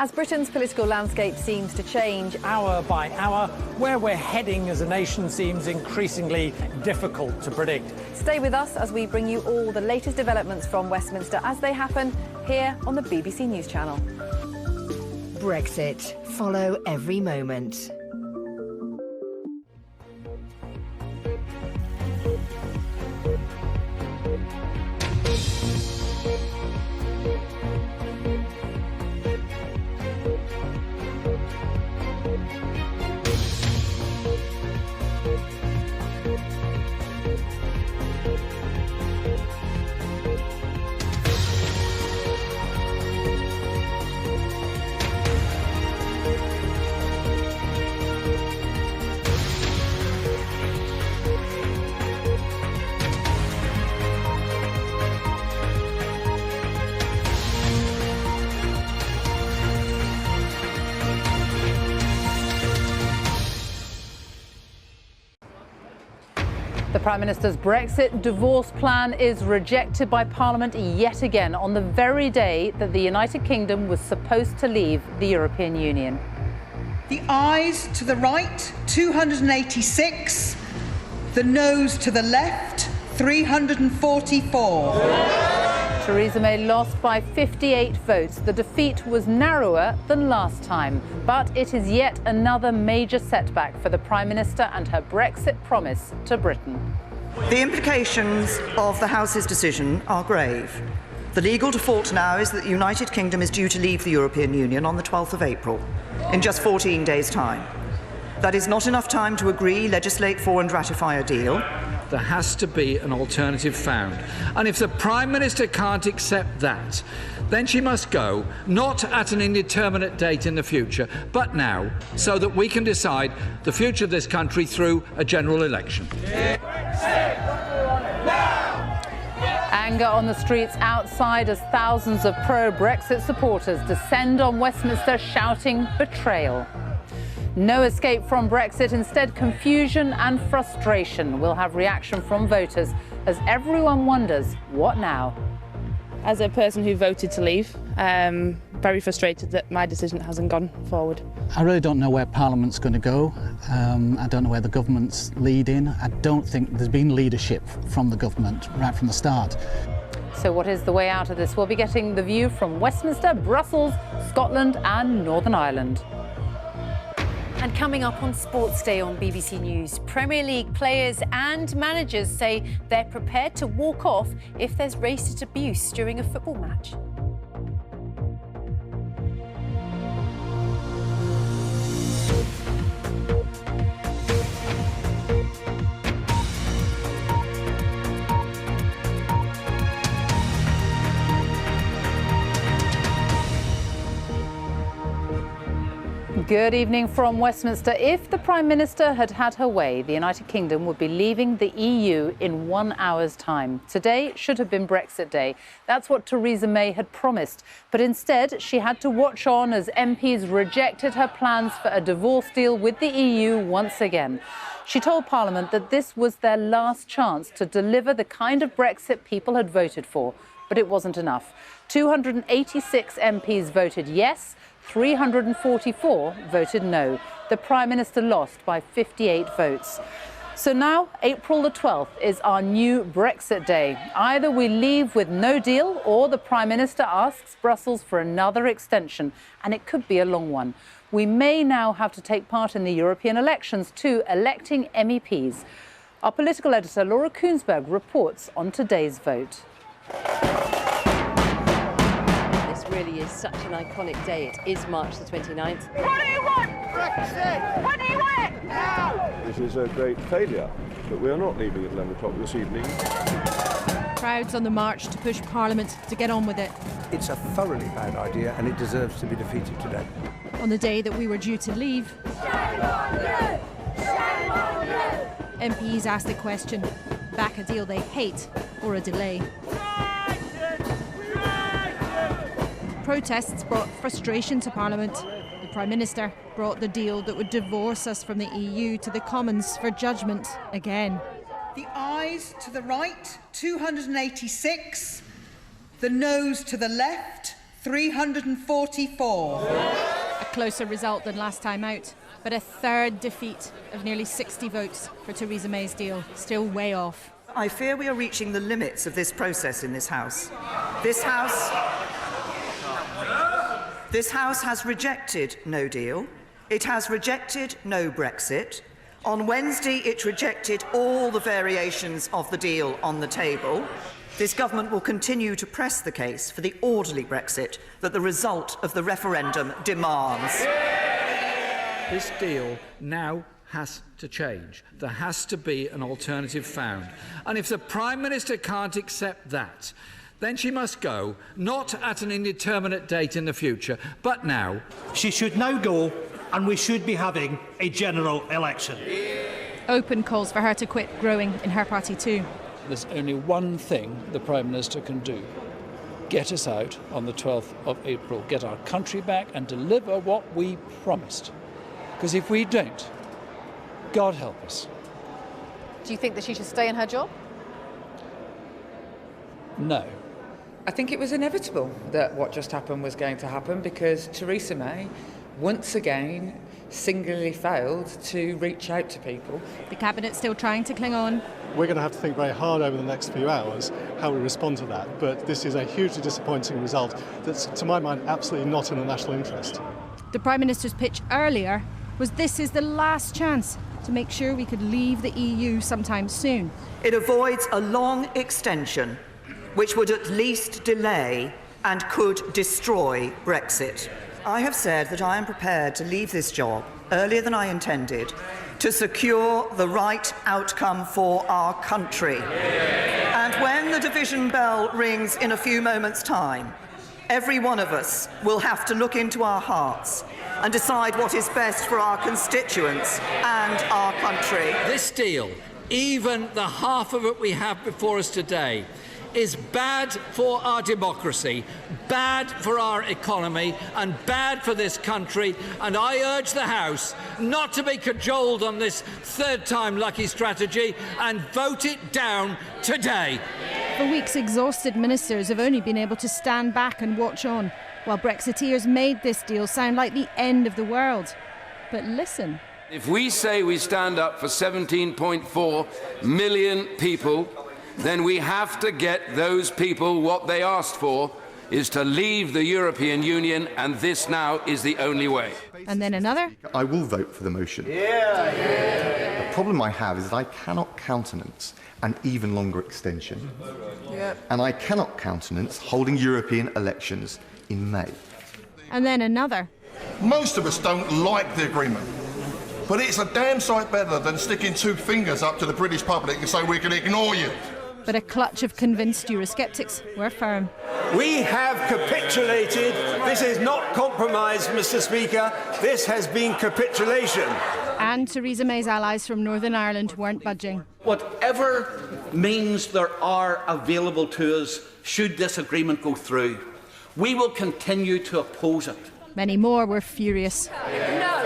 As Britain's political landscape seems to change hour by hour, where we're heading as a nation seems increasingly difficult to predict. Stay with us as we bring you all the latest developments from Westminster as they happen here on the BBC News Channel. Brexit. Follow every moment. The Prime Minister's Brexit divorce plan is rejected by Parliament yet again on the very day that the United Kingdom was supposed to leave the European Union. The ayes to the right, 286. The noes to the left, 344. Theresa May lost by 58 votes. The defeat was narrower than last time, but it is yet another major setback for the Prime Minister and her Brexit promise to Britain. The implications of the House's decision are grave. The legal default now is that the United Kingdom is due to leave the European Union on the 12th of April, in just 14 days' time. That is not enough time to agree, legislate for and ratify a deal. There has to be an alternative found. And if the Prime Minister can't accept that, then she must go, not at an indeterminate date in the future, but now, so that we can decide the future of this country through a general election. Anger on the streets outside as thousands of pro-Brexit supporters descend on Westminster shouting betrayal. No escape from Brexit, instead confusion and frustration will have reaction from voters as everyone wonders, what now? As a person who voted to leave, very frustrated that my decision hasn't gone forward. I really don't know where Parliament's going to go. I don't know where the government's leading. I don't think there's been leadership from the government right from the start. So what is the way out of this? We'll be getting the view from Westminster, Brussels, Scotland and Northern Ireland. And coming up on Sports Day on BBC News, Premier League players and managers say they're prepared to walk off if there's racist abuse during a football match. Good evening from Westminster. If the Prime Minister had had her way, the United Kingdom would be leaving the EU in 1 hour's time. Today should have been Brexit Day. That's what Theresa May had promised. But instead, she had to watch on as MPs rejected her plans for a divorce deal with the EU once again. She told Parliament that this was their last chance to deliver the kind of Brexit people had voted for. But it wasn't enough. 286 MPs voted yes. 344 voted no. The Prime Minister lost by 58 votes. So now, April the 12th is our new Brexit Day. Either we leave with no deal or the Prime Minister asks Brussels for another extension, and it could be a long one. We may now have to take part in the European elections too, electing MEPs. Our political editor Laura Kuenssberg reports on today's vote. Really is such an iconic day. It is March the 29th. What do you want? Brexit! What do you want? Now! This is a great failure, but we are not leaving at 11 o'clock this evening. Crowds on the march to push Parliament to get on with it. It's a thoroughly bad idea and it deserves to be defeated today. On the day that we were due to leave, Shame on you! Shame on you! MPs asked the question, back a deal they hate or a delay. Protests brought frustration to Parliament. The Prime Minister brought the deal that would divorce us from the EU to the Commons for judgment again. The ayes to the right, 286. The noes to the left, 344. A closer result than last time out, but a third defeat of nearly 60 votes for Theresa May's deal, still way off. I fear we are reaching the limits of this process in this House. This House has rejected no deal. It has rejected no Brexit. On Wednesday, it rejected all the variations of the deal on the table. This government will continue to press the case for the orderly Brexit that the result of the referendum demands. This deal now has to change. There has to be an alternative found. And if the Prime Minister can't accept that, then she must go, not at an indeterminate date in the future, but now. She should now go, and we should be having a general election. Open calls for her to quit growing in her party too. There's only one thing the Prime Minister can do. Get us out on the 12th of April, get our country back and deliver what we promised. Because if we don't, God help us. Do you think that she should stay in her job? No. I think it was inevitable that what just happened was going to happen because Theresa May, once again, singularly failed to reach out to people. The Cabinet's still trying to cling on. We're going to have to think very hard over the next few hours how we respond to that. But this is a hugely disappointing result that's, to my mind, absolutely not in the national interest. The Prime Minister's pitch earlier was this is the last chance to make sure we could leave the EU sometime soon. It avoids a long extension which would at least delay and could destroy Brexit. I have said that I am prepared to leave this job earlier than I intended to secure the right outcome for our country. And when the division bell rings in a few moments' time, every one of us will have to look into our hearts and decide what is best for our constituents and our country. This deal, even the half of it we have before us today, is bad for our democracy, bad for our economy and bad for this country, and I urge the House not to be cajoled on this third-time lucky strategy and vote it down today. For weeks, exhausted ministers have only been able to stand back and watch on, while Brexiteers made this deal sound like the end of the world. But listen. If we say we stand up for 17.4 million people, then we have to get those people what they asked for, is to leave the European Union, and this now is the only way. And then another. I will vote for the motion. The problem I have is that I cannot countenance an even longer extension. And I cannot countenance holding European elections in May. And then another. Most of us don't like the agreement, but it's a damn sight better than sticking two fingers up to the British public and say we can ignore you. But a clutch of convinced Eurosceptics were firm. We have capitulated. This is not compromise, Mr. Speaker. This has been capitulation. And Theresa May's allies from Northern Ireland weren't budging. Whatever means there are available to us should this agreement go through, we will continue to oppose it. Many more were furious. No,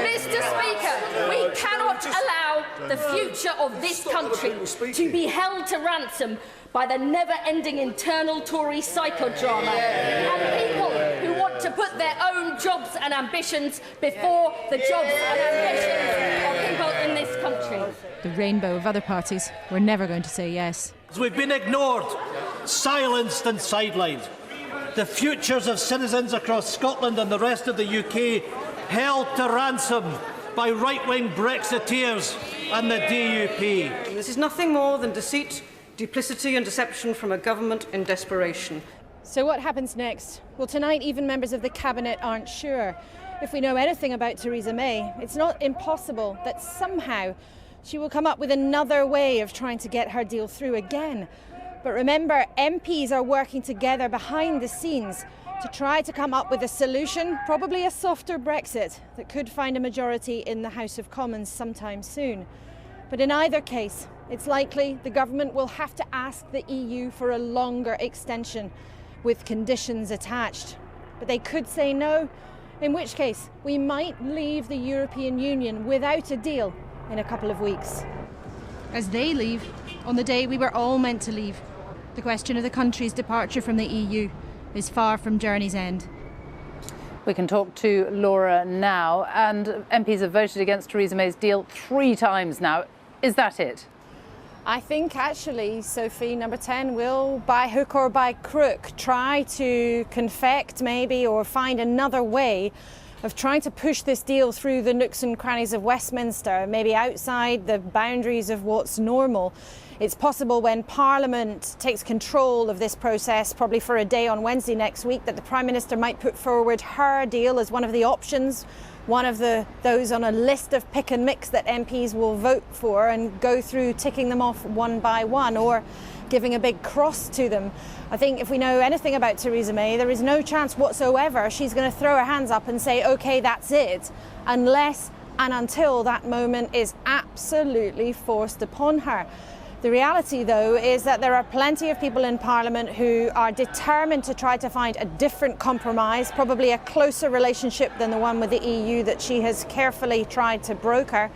Mr. Speaker, we cannot allow the future of this country to be held to ransom by the never-ending internal Tory psychodrama and people who want to put their own jobs and ambitions before the jobs and ambitions of people in this country. The rainbow of other parties were never going to say yes. We've been ignored, silenced and sidelined. The futures of citizens across Scotland and the rest of the UK held to ransom by right-wing Brexiteers and the DUP. This is nothing more than deceit, duplicity and deception from a government in desperation. So what happens next? Well, tonight even members of the Cabinet aren't sure. If we know anything about Theresa May, it's not impossible that somehow she will come up with another way of trying to get her deal through again. But remember, MPs are working together behind the scenes to try to come up with a solution, probably a softer Brexit that could find a majority in the House of Commons sometime soon. But in either case, it's likely the government will have to ask the EU for a longer extension with conditions attached. But they could say no, in which case we might leave the European Union without a deal in a couple of weeks. As they leave, on the day we were all meant to leave, the question of the country's departure from the EU is far from journey's end. We can talk to Laura now, and MPs have voted against Theresa May's deal 3 times now. Is that it? I think actually, Sophie, number 10 will, by hook or by crook, try to confect maybe or find another way of trying to push this deal through the nooks and crannies of Westminster, maybe outside the boundaries of what's normal. It's possible when Parliament takes control of this process, probably for a day on Wednesday next week, that the Prime Minister might put forward her deal as one of the options, one of those on a list of pick and mix that MPs will vote for, and go through ticking them off one by one, or giving a big cross to them. I think if we know anything about Theresa May, there is no chance whatsoever she's going to throw her hands up and say, OK, that's it, unless and until that moment is absolutely forced upon her. The reality, though, is that there are plenty of people in Parliament who are determined to try to find a different compromise, probably a closer relationship than the one with the EU that she has carefully tried to broker.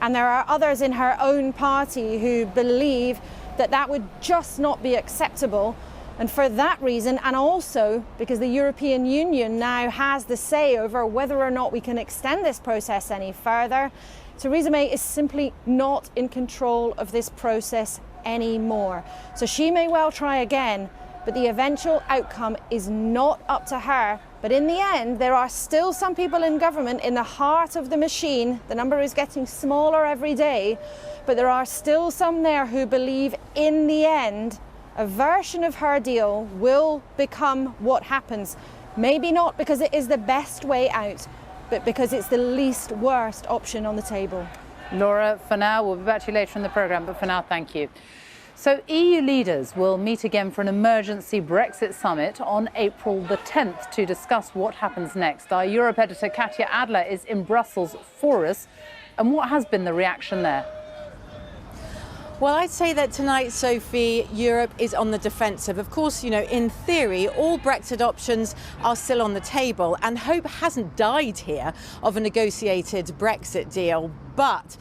And there are others in her own party who believe that that would just not be acceptable. And for that reason, and also because the European Union now has the say over whether or not we can extend this process any further, Theresa May is simply not in control of this process anymore. So she may well try again, but the eventual outcome is not up to her. But in the end, there are still some people in government in the heart of the machine. The number is getting smaller every day, but there are still some there who believe in the end a version of her deal will become what happens. Maybe not because it is the best way out, but because it's the least worst option on the table. Laura, for now, we'll be back to you later in the programme, but for now, thank you. So EU leaders will meet again for an emergency Brexit summit on April the 10th to discuss what happens next. Our Europe editor Katya Adler is in Brussels for us. And what has been the reaction there? Well, I'd say that tonight, Sophie, Europe is on the defensive. Of course, you know, in theory, all Brexit options are still on the table, and hope hasn't died here of a negotiated Brexit deal. But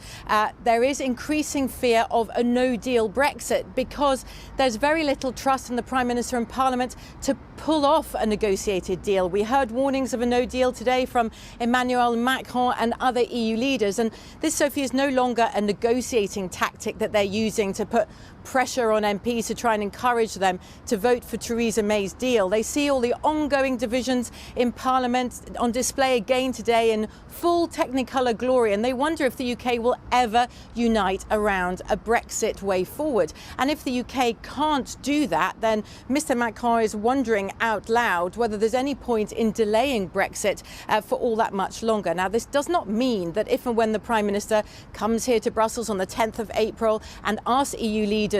there is increasing fear of a no-deal Brexit because there's very little trust in the Prime Minister and Parliament to pull off a negotiated deal. We heard warnings of a no deal today from Emmanuel Macron and other EU leaders. And this, Sophie, is no longer a negotiating tactic that they're using to put pressure on MPs to try and encourage them to vote for Theresa May's deal. They see all the ongoing divisions in Parliament on display again today in full Technicolor glory, and they wonder if the UK will ever unite around a Brexit way forward. And if the UK can't do that, then Mr Macron is wondering out loud whether there's any point in delaying Brexit for all that much longer. Now, this does not mean that if and when the Prime Minister comes here to Brussels on the 10th of April and asks EU leaders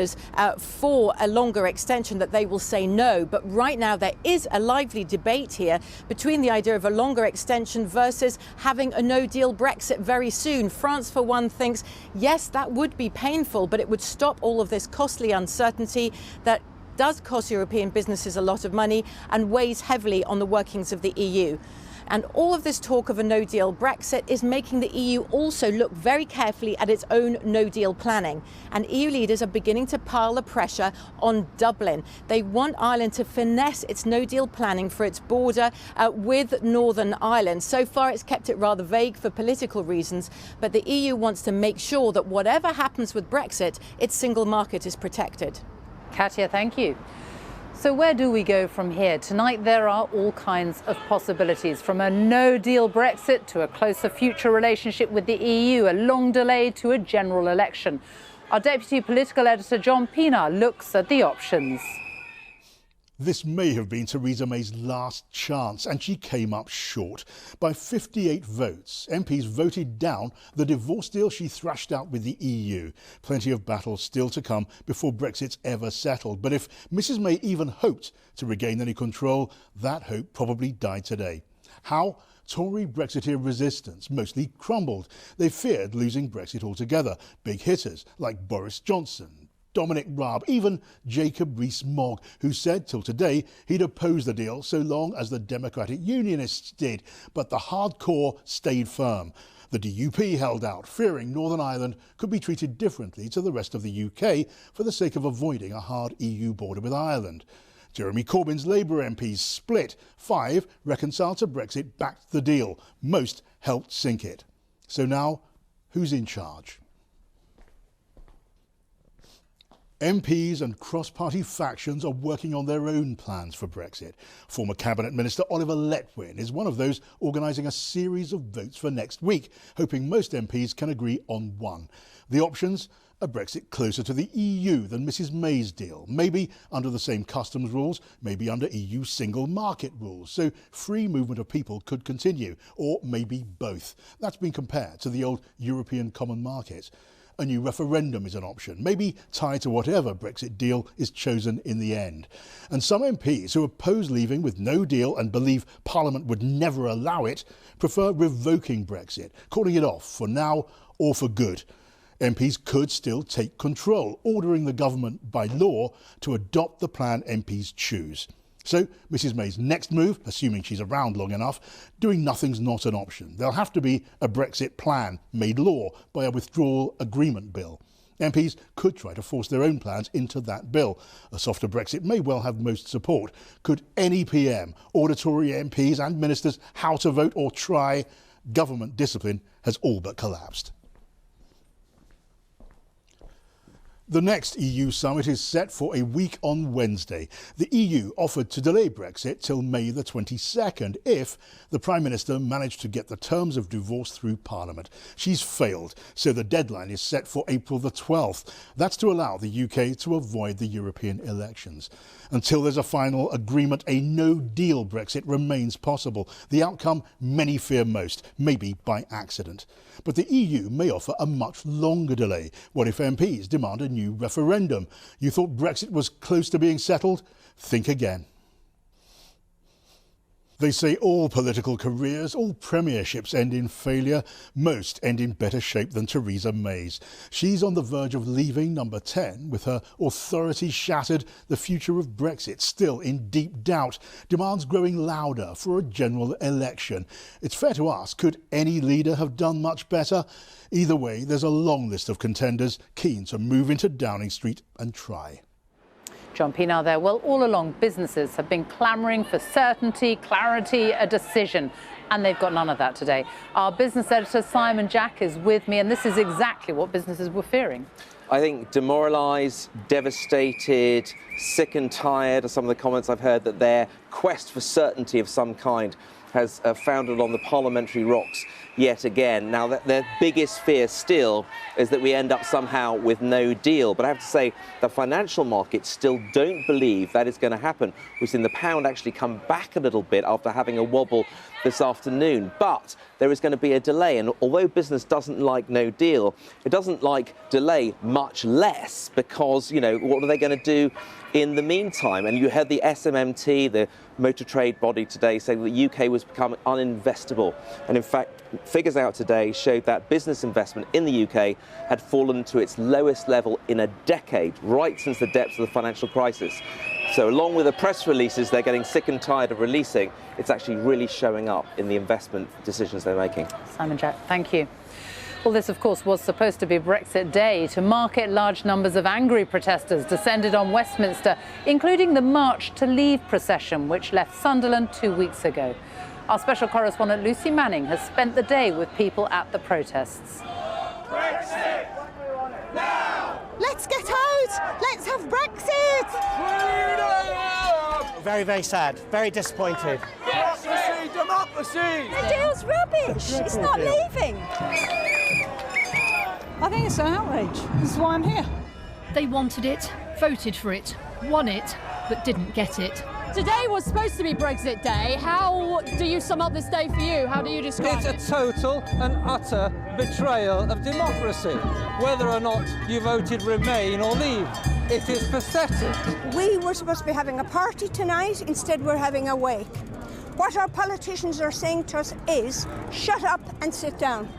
for a longer extension that they will say no. But right now there is a lively debate here between the idea of a longer extension versus having a no-deal Brexit very soon. France, for one, thinks, yes, that would be painful, but it would stop all of this costly uncertainty that does cost European businesses a lot of money and weighs heavily on the workings of the EU. And all of this talk of a no-deal Brexit is making the EU also look very carefully at its own no-deal planning. And EU leaders are beginning to pile the pressure on Dublin. They want Ireland to finesse its no-deal planning for its border with Northern Ireland. So far, it's kept it rather vague for political reasons, but the EU wants to make sure that whatever happens with Brexit, its single market is protected. Katya, thank you. So where do we go from here? Tonight there are all kinds of possibilities, from a no-deal Brexit to a closer future relationship with the EU, a long delay to a general election. Our deputy political editor John Pienaar looks at the options. This may have been Theresa May's last chance, and she came up short. By 58 votes, MPs voted down the divorce deal she thrashed out with the EU. Plenty of battles still to come before Brexit's ever settled. But if Mrs May even hoped to regain any control, that hope probably died today. How? Tory Brexiteer resistance mostly crumbled. They feared losing Brexit altogether. Big hitters like Boris Johnson, Dominic Raab, even Jacob Rees-Mogg, who said till today he'd oppose the deal so long as the Democratic Unionists did. But the hardcore stayed firm. The DUP held out, fearing Northern Ireland could be treated differently to the rest of the UK for the sake of avoiding a hard EU border with Ireland. Jeremy Corbyn's Labour MPs split. 5 reconciled to Brexit backed the deal. Most helped sink it. So now, who's in charge? MPs and cross-party factions are working on their own plans for Brexit. Former Cabinet Minister Oliver Letwin is one of those organising a series of votes for next week, hoping most MPs can agree on one. The options? A Brexit closer to the EU than Mrs May's deal, maybe under the same customs rules, maybe under EU single market rules, so free movement of people could continue, or maybe both. That's been compared to the old European common market. A new referendum is an option, maybe tied to whatever Brexit deal is chosen in the end. And some MPs who oppose leaving with no deal and believe Parliament would never allow it, prefer revoking Brexit, calling it off for now or for good. MPs could still take control, ordering the government by law to adopt the plan MPs choose. So Mrs May's next move, assuming she's around long enough, doing nothing's not an option. There'll have to be a Brexit plan made law by a withdrawal agreement bill. MPs could try to force their own plans into that bill. A softer Brexit may well have most support. Could any PM order Tory MPs and ministers how to vote or try? Government discipline has all but collapsed. The next EU summit is set for a week on Wednesday. The EU offered to delay Brexit till May the 22nd if the Prime Minister managed to get the terms of divorce through Parliament. She's failed, so the deadline is set for April the 12th. That's to allow the UK to avoid the European elections. Until there's a final agreement, a no-deal Brexit remains possible. The outcome many fear most, maybe by accident. But the EU may offer a much longer delay. What if MPs demand a new referendum? You thought Brexit was close to being settled? Think again. They say all political careers, all premierships end in failure. Most end in better shape than Theresa May's. She's on the verge of leaving number 10 with her authority shattered, the future of Brexit still in deep doubt, demands growing louder for a general election. It's fair to ask, could any leader have done much better? Either way, there's a long list of contenders keen to move into Downing Street and try. John Pienaar there. Well, all along, businesses have been clamouring for certainty, clarity, a decision, and they've got none of that today. Our business editor, Simon Jack, is with me, and this is exactly what businesses were fearing. I think demoralised, devastated, sick and tired are some of the comments I've heard, that their quest for certainty of some kind has foundered on the parliamentary rocks yet again. Now, their biggest fear still is that we end up somehow with no deal. But I have to say, the financial markets still don't believe that is going to happen. We've seen the pound actually come back a little bit after having a wobble this afternoon. But there is going to be a delay. And although business doesn't like no deal, it doesn't like delay much less, because, you know, what are they going to do in the meantime? And you heard the SMMT, the motor trade body today, saying that the UK was becoming uninvestable. And in fact, figures out today showed that business investment in the UK had fallen to its lowest level in a decade, right since the depths of the financial crisis. So along with the press releases they're getting sick and tired of releasing, it's actually really showing up in the investment decisions they're making. Simon Jack, thank you. Well, this, of course, was supposed to be Brexit Day. To mark it, large numbers of angry protesters descended on Westminster, including the March to Leave procession, which left Sunderland 2 weeks ago. Our special correspondent Lucy Manning has spent the day with people at the protests. Brexit! Now! Let's get out! Let's have Brexit! Freedom! Very, very sad. Very disappointed. Democracy! Democracy! The deal's rubbish. It's not leaving. I think it's an outrage. This is why I'm here. They wanted it, voted for it, won it, but didn't get it. Today was supposed to be Brexit Day. How do you sum up this day for you? How do you describe it? It's a total and utter betrayal of democracy. Whether or not you voted Remain or Leave, it is pathetic. We were supposed to be having a party tonight. Instead, we're having a wake. What our politicians are saying to us is, shut up and sit down.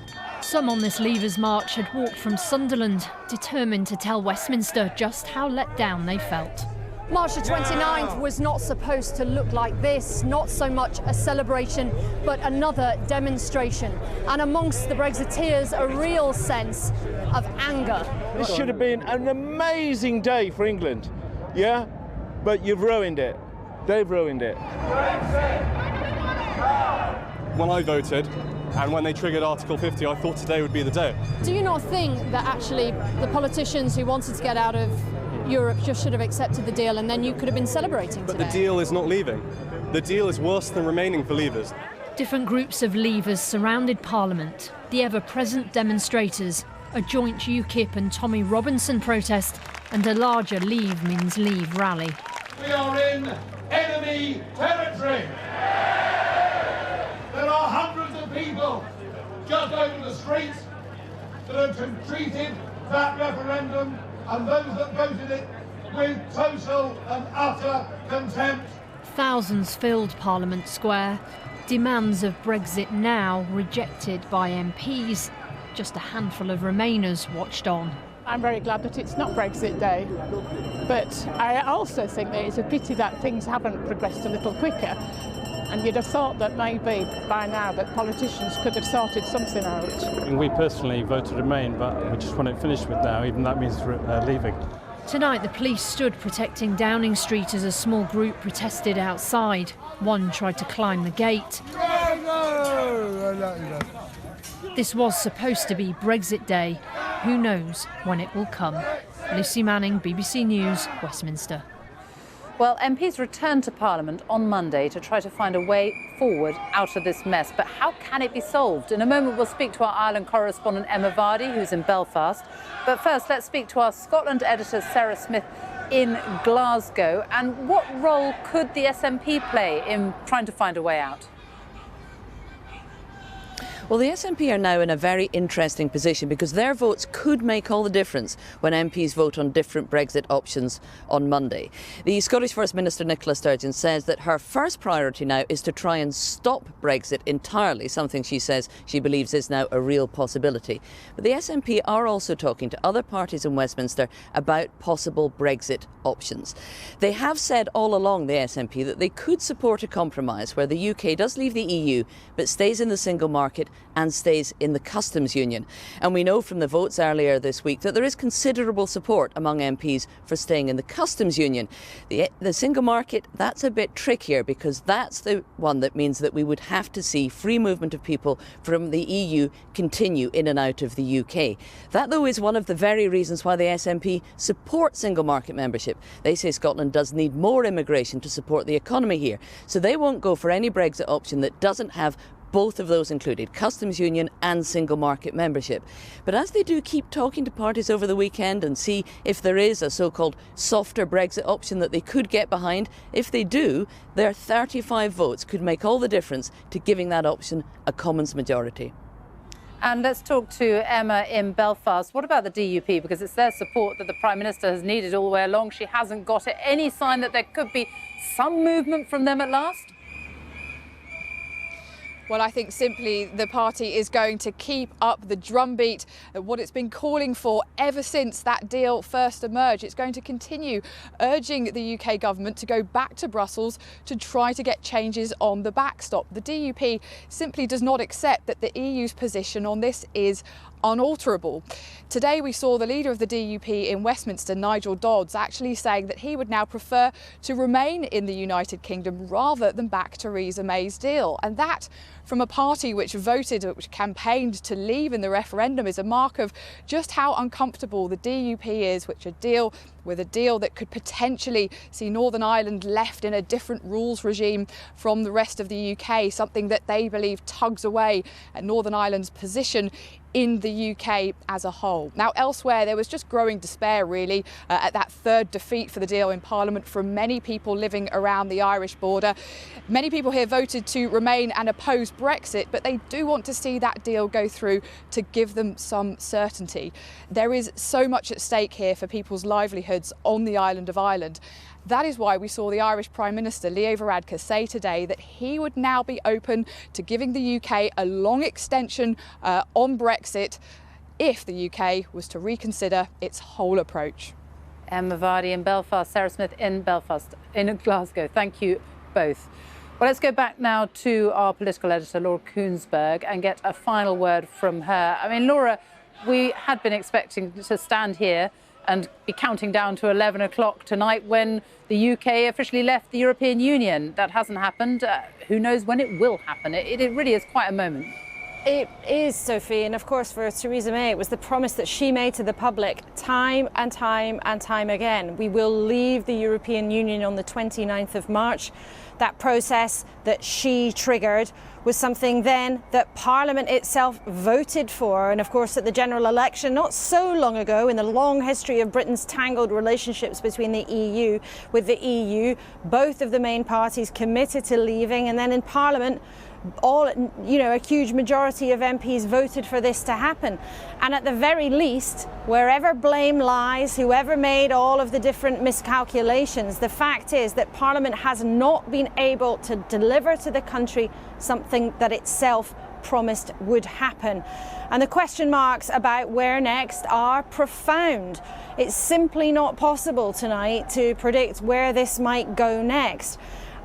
Some on this Leavers March had walked from Sunderland, determined to tell Westminster just how let down they felt. March the 29th was not supposed to look like this, not so much a celebration, but another demonstration. And amongst the Brexiteers, a real sense of anger. This should have been an amazing day for England, yeah? But you've ruined it. They've ruined it. When I voted and when they triggered Article 50, I thought today would be the day. Do you not think that actually the politicians who wanted to get out of Europe just should have accepted the deal and then you could have been celebrating today? But the deal is not leaving. The deal is worse than remaining for Leavers. Different groups of Leavers surrounded Parliament. The ever-present demonstrators, a joint UKIP and Tommy Robinson protest, and a larger Leave Means Leave rally. We are in enemy territory. There are hundreds of people just over the streets that have treated that referendum and those that voted it with total and utter contempt. Thousands filled Parliament Square. Demands of Brexit now rejected by MPs. Just a handful of Remainers watched on. I'm very glad that it's not Brexit Day, but I also think that it's a pity that things haven't progressed a little quicker. And you'd have thought that maybe by now that politicians could have sorted something out. We personally voted Remain, but we just want it finished with now, even that means leaving. Tonight the police stood protecting Downing Street as a small group protested outside. One tried to climb the gate. This was supposed to be Brexit Day. Who knows when it will come? Lucy Manning, BBC News, Westminster. Well, MPs returned to Parliament on Monday to try to find a way forward out of this mess. But how can it be solved? In a moment, we'll speak to our Ireland correspondent, Emma Vardy, who's in Belfast. But first, let's speak to our Scotland editor, Sarah Smith, in Glasgow. And what role could the SNP play in trying to find a way out? Well, the SNP are now in a very interesting position because their votes could make all the difference when MPs vote on different Brexit options on Monday. The Scottish First Minister Nicola Sturgeon says that her first priority now is to try and stop Brexit entirely, something she says she believes is now a real possibility. But the SNP are also talking to other parties in Westminster about possible Brexit options. They have said all along, the SNP, that they could support a compromise where the UK does leave the EU but stays in the single market and stays in the customs union. And we know from the votes earlier this week that there is considerable support among MPs for staying in the customs union. The single market, that's a bit trickier because that's the one that means that we would have to see free movement of people from the EU continue in and out of the UK. That, though, is one of the very reasons why the SNP support single market membership. They say Scotland does need more immigration to support the economy here. So they won't go for any Brexit option that doesn't have both of those included, customs union and single market membership. But as they do keep talking to parties over the weekend and see if there is a so-called softer Brexit option that they could get behind, if they do, their 35 votes could make all the difference to giving that option a Commons majority. And let's talk to Emma in Belfast. What about the DUP? Because it's their support that the Prime Minister has needed all the way along. She hasn't got it. Any sign that there could be some movement from them at last? Well, I think simply the party is going to keep up the drumbeat of what it's been calling for ever since that deal first emerged. It's going to continue urging the UK government to go back to Brussels to try to get changes on the backstop. The DUP simply does not accept that the EU's position on this is unalterable. Today we saw the leader of the DUP in Westminster, Nigel Dodds, actually saying that he would now prefer to remain in the United Kingdom rather than back Theresa May's deal. And that, from a party which campaigned to leave in the referendum, is a mark of just how uncomfortable the DUP is with a deal that could potentially see Northern Ireland left in a different rules regime from the rest of the UK, something that they believe tugs away at Northern Ireland's position in the UK as a whole. Now, elsewhere, there was just growing despair, really, at that third defeat for the deal in Parliament from many people living around the Irish border. Many people here voted to remain and oppose Brexit, but they do want to see that deal go through to give them some certainty. There is so much at stake here for people's livelihoods on the island of Ireland. That is why we saw the Irish Prime Minister, Leo Varadkar, say today that he would now be open to giving the UK a long extension on Brexit if the UK was to reconsider its whole approach. Emma Vardy in Belfast, Sarah Smith in Glasgow. Thank you both. Well, let's go back now to our political editor, Laura Kuenssberg, and get a final word from her. I mean, Laura, we had been expecting to stand here and be counting down to 11 o'clock tonight when the UK officially left the European Union. That hasn't happened. Who knows when it will happen? It really is quite a moment. It is, Sophie, and of course for Theresa May it was the promise that she made to the public time and time and time again. We will leave the European Union on the 29th of March. That process that she triggered was something then that Parliament itself voted for, and of course at the general election not so long ago, in the long history of Britain's tangled relationships between the EU with the EU, both of the main parties committed to leaving, and then in Parliament a huge majority of MPs voted for this to happen. And at the very least, wherever blame lies, whoever made all of the different miscalculations, the fact is that Parliament has not been able to deliver to the country something that itself promised would happen. And the question marks about where next are profound. It's simply not possible tonight to predict where this might go next.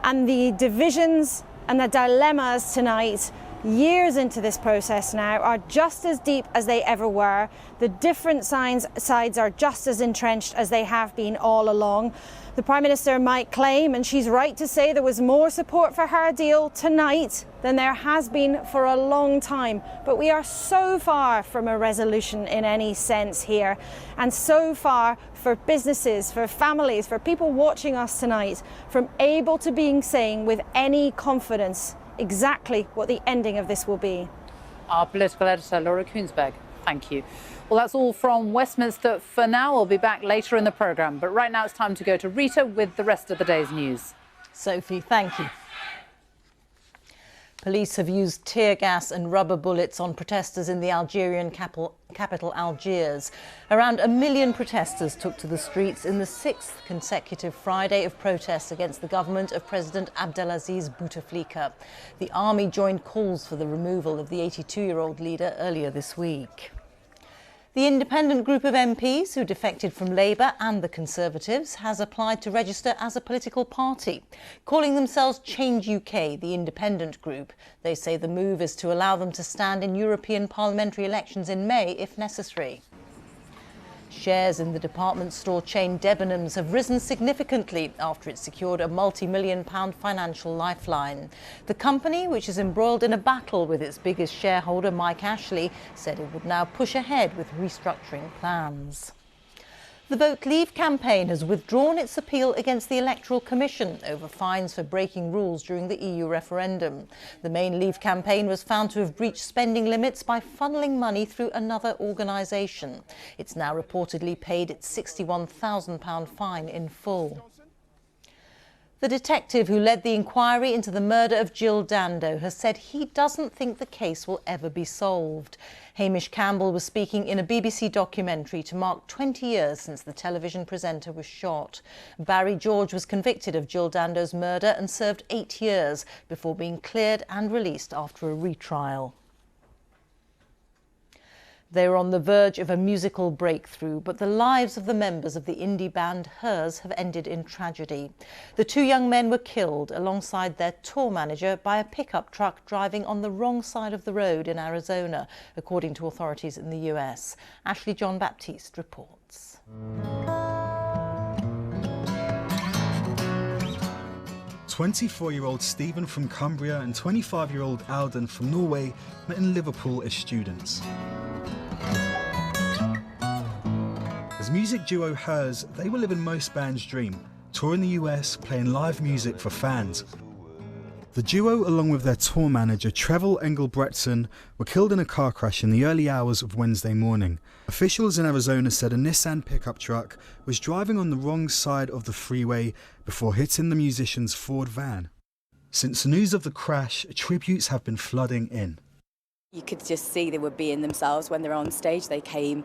And the divisions and the dilemmas tonight, years into this process now, are just as deep as they ever were. The different sides are just as entrenched as they have been all along. The Prime Minister might claim, and she's right to say, there was more support for her deal tonight than there has been for a long time. But we are so far from a resolution in any sense here, and so far for businesses, for families, for people watching us tonight, from able to being saying with any confidence exactly what the ending of this will be. Our political editor, Laura Kuenssberg, thank you. Well, that's all from Westminster for now. We'll be back later in the programme. But right now it's time to go to Rita with the rest of the day's news. Sophie, thank you. Police have used tear gas and rubber bullets on protesters in the Algerian capital Algiers. Around 1 million protesters took to the streets in the 6th consecutive Friday of protests against the government of President Abdelaziz Bouteflika. The army joined calls for the removal of the 82-year-old leader earlier this week. The independent group of MPs who defected from Labour and the Conservatives has applied to register as a political party. Calling themselves Change UK, the independent group, they say the move is to allow them to stand in European parliamentary elections in May if necessary. Shares in the department store chain Debenhams have risen significantly after it secured a multi-million-pound financial lifeline. The company, which is embroiled in a battle with its biggest shareholder, Mike Ashley, said it would now push ahead with restructuring plans. The Vote Leave campaign has withdrawn its appeal against the Electoral Commission over fines for breaking rules during the EU referendum. The main Leave campaign was found to have breached spending limits by funneling money through another organisation. It's now reportedly paid its £61,000 fine in full. The detective who led the inquiry into the murder of Jill Dando has said he doesn't think the case will ever be solved. Hamish Campbell was speaking in a BBC documentary to mark 20 years since the television presenter was shot. Barry George was convicted of Jill Dando's murder and served 8 years before being cleared and released after a retrial. They were on the verge of a musical breakthrough, but the lives of the members of the indie band Hers have ended in tragedy. The 2 young men were killed alongside their tour manager by a pickup truck driving on the wrong side of the road in Arizona, according to authorities in the US. Ashley John Baptiste reports. 24-year-old Stephen from Cumbria and 25-year-old Alden from Norway met in Liverpool as students. As music duo Hers, they were living most bands' dream, touring the US, playing live music for fans. The duo, along with their tour manager Trevor Engelbretson, were killed in a car crash in the early hours of Wednesday morning. Officials in Arizona said a Nissan pickup truck was driving on the wrong side of the freeway before hitting the musicians' Ford van. Since the news of the crash, tributes have been flooding in. You could just see they were being themselves when they were on stage. They came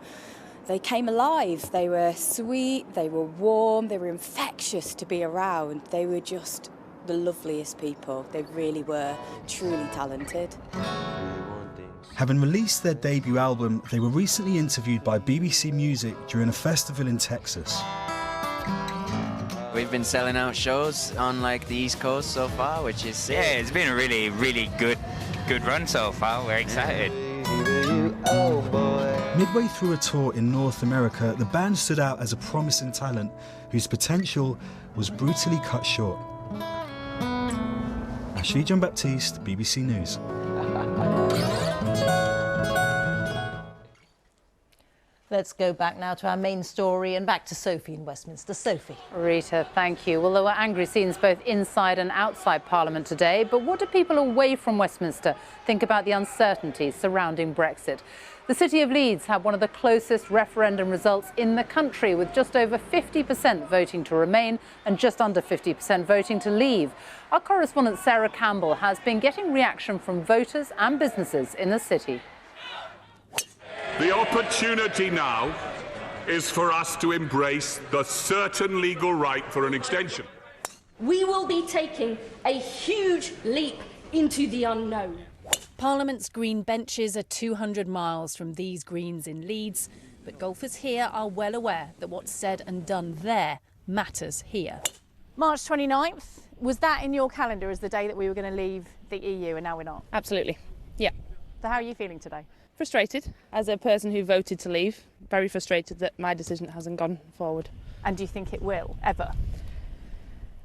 alive. They were sweet, they were warm, they were infectious to be around. They were just the loveliest people. They really were truly talented. Having released their debut album, they were recently interviewed by BBC Music during a festival in Texas. We've been selling out shows on the East Coast so far, which is it's been a really good run so far. We're excited. Midway through a tour in North America, the band stood out as a promising talent whose potential was brutally cut short. Ashley Jean-Baptiste, BBC News. Let's go back now to our main story and back to Sophie in Westminster. Sophie. Rita, thank you. Well, there were angry scenes both inside and outside Parliament today, but what do people away from Westminster think about the uncertainties surrounding Brexit? The city of Leeds had one of the closest referendum results in the country, with just over 50% voting to remain and just under 50% voting to leave. Our correspondent Sarah Campbell has been getting reaction from voters and businesses in the city. The opportunity now is for us to embrace the certain legal right for an extension. We will be taking a huge leap into the unknown. Parliament's green benches are 200 miles from these greens in Leeds, but golfers here are well aware that what's said and done there matters here. March 29th, was that in your calendar as the day that we were going to leave the EU and now we're not? Absolutely, yeah. So how are you feeling today? Frustrated, as a person who voted to leave. Very frustrated that my decision hasn't gone forward. And do you think it will, ever?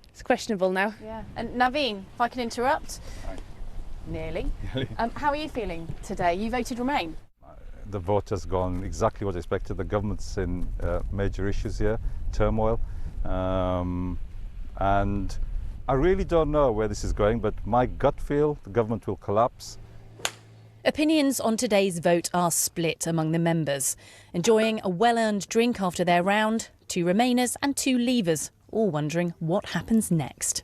It's questionable now. Yeah. And Naveen, if I can interrupt. Hi. Nearly. How are you feeling today? You voted Remain. The vote has gone exactly what I expected. The government's in major issues here, turmoil. And I really don't know where this is going, but my gut feel the government will collapse. Opinions on today's vote are split among the members. Enjoying a well-earned drink after their round, 2 Remainers and 2 Leavers, all wondering what happens next.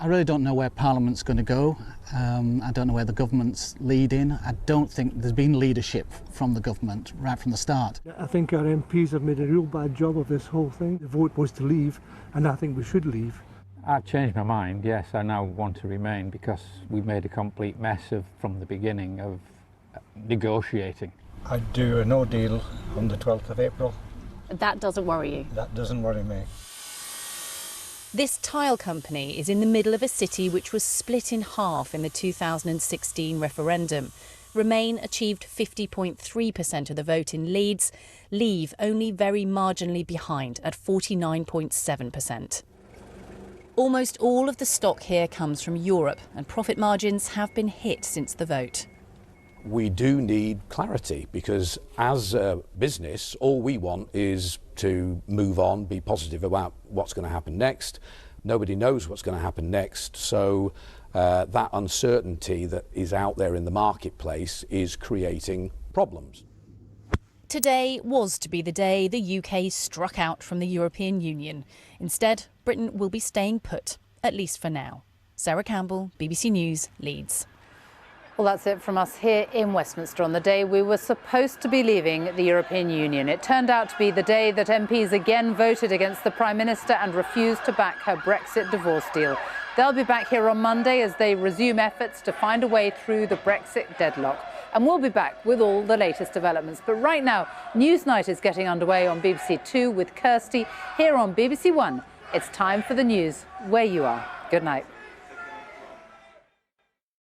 I really don't know where Parliament's going to go. I don't know where the government's leading. I don't think there's been leadership from the government right from the start. I think our MPs have made a real bad job of this whole thing. The vote was to leave, and I think we should leave. I've changed my mind, yes. I now want to remain because we made a complete mess from the beginning of negotiating. I'd do a no deal on the 12th of April. That doesn't worry you? That doesn't worry me. This tile company is in the middle of a city which was split in half in the 2016 referendum. Remain achieved 50.3% of the vote in Leeds, Leave only very marginally behind at 49.7%. Almost all of the stock here comes from Europe, and profit margins have been hit since the vote. We do need clarity because as a business, all we want is to move on, be positive about what's going to happen next. Nobody knows what's going to happen next, so that uncertainty that is out there in the marketplace is creating problems. Today was to be the day the UK struck out from the European Union. Instead, Britain will be staying put, at least for now. Sarah Campbell, BBC News, Leeds. Well, that's it from us here in Westminster on the day we were supposed to be leaving the European Union. It turned out to be the day that MPs again voted against the Prime Minister and refused to back her Brexit divorce deal. They'll be back here on Monday as they resume efforts to find a way through the Brexit deadlock. And we'll be back with all the latest developments. But right now, Newsnight is getting underway on BBC Two with Kirsty. Here on BBC One, it's time for the news where you are. Good night.